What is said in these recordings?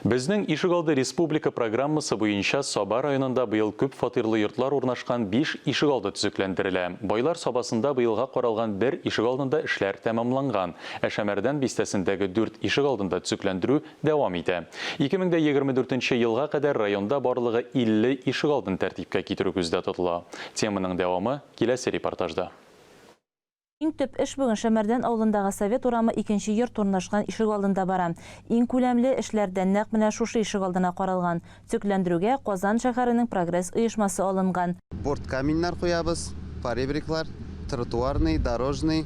Безнең Ишегалды республика программасы буенча Саба районында быел күп фатирлы йортлар урнашкан 5 Ишегалды төзекләндерелә. Байлар сабасында быелга каралган 1 Ишегалдында эшләр тәмамланган. Шәмәрдән бистәсендәге 4 Ишегалдында төзекләндерү дәвам итә. 2024 елга кадәр районда барлыгы 50 Ишегалдын тәртипкә китерү күздә тотыла. Теманың дәвамы киләсе репортажда. Иң төп эш бүген Шәмәрдән авылындагы Совет урамы 2нче йорт урнашкан Ишегалдында бара. Иң күләмле эшләрдән нәкъ менә шушы Ишегалдына каралган. Төзекләндерүгә Казан шәһәренең прогресс оешмасы алынган. Борт каменнар куябыз, поребриклар, тротуарный, дорожный,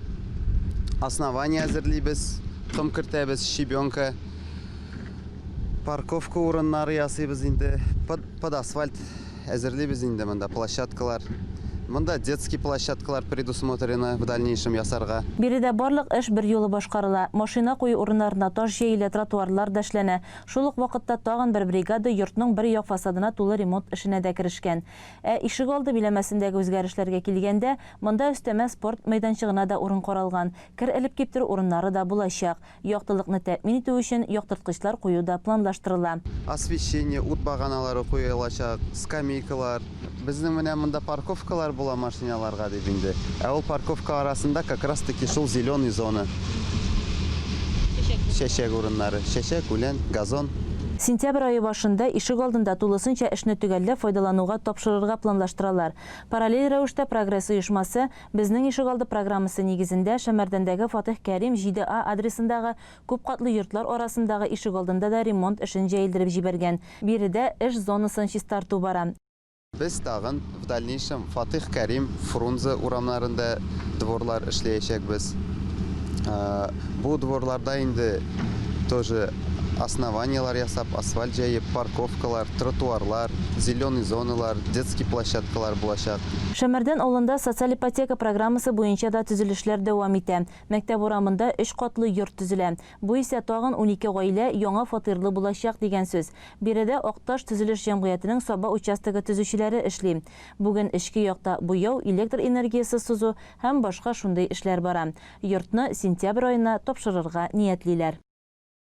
основание әзерлибез, ком кертәбез, щебенка, парковка урыннары ясыйбыз инде, под асфальт әзерлибез инде монда площадкалар. Монда детский площадкалар предусмотрены в дальнейшем ясарга. Биредә барлык эш бер юлы башкарыла. Машина кую урыннарына таш җәелә, тротуарлар дәшләнә. Шул ук вакытта тагын бер бригада йортның бер як фасадына тулы ремонт эшенә дә керешкән. Ишегалды биләмәсендәге үзгәрешләргә килгәндә, монда өстәмә спорт мәйданчыгына да урын каралган. Кер элеп киптерү урыннары да булачак. Яктылыкны тәэмин итү өчен яктырткычлар кую да планлаштырыла. Освещение, ут баганалары куелачак, скамейкалар. Безнең менә монда парковкалар була машиналарга дип инде. Ул парковка арасында как раз таки шул зеленый зона. Чәчәк урыннары, чәчәк, үлән, газон. Сентябрь айы башында Ишегалдында тулысынча эшне төгәлләп файдалануга тапшырырга планлаштыралар. Параллель рәвештә прогресс оешмасы безнең Ишегалды программасы нигезендә Шәмәрдәндәге Фатих Кәрим 7А адресындагы күп катлы йортлар арасындагы Ишегалдында да ремонт эшен җәелдереп җибәргән. Биредә эш зонасын чистарту бара. Без тагын в дальнейшем Фатих Кәрим, Фрунзе урамнарында дворлар эшләячәкбез. Бу дворларда инде тоже основаниялар ясап, асфальт җәеп, парковкалар, тротуарлар, зеленый зоналар, детский площадкалар булачак. Шәмәрдән авылында социаль ипотека программасы буенча да төзелешләр дәвам итә. Мәктәп урамында 3 катлы йорт төзелә. Бу исә тагын 12 гаилә яңа фатирлы булачак дигән сүз. Биредә Акташ төзелеш җәмгыятенең Саба участогы төзүчеләре эшли. Бүген эчке якта буяу, электр энергиясе сузу һәм башка шундый эшләр бара. Йортны сентябрь аена тапшырырга ниятлиләр.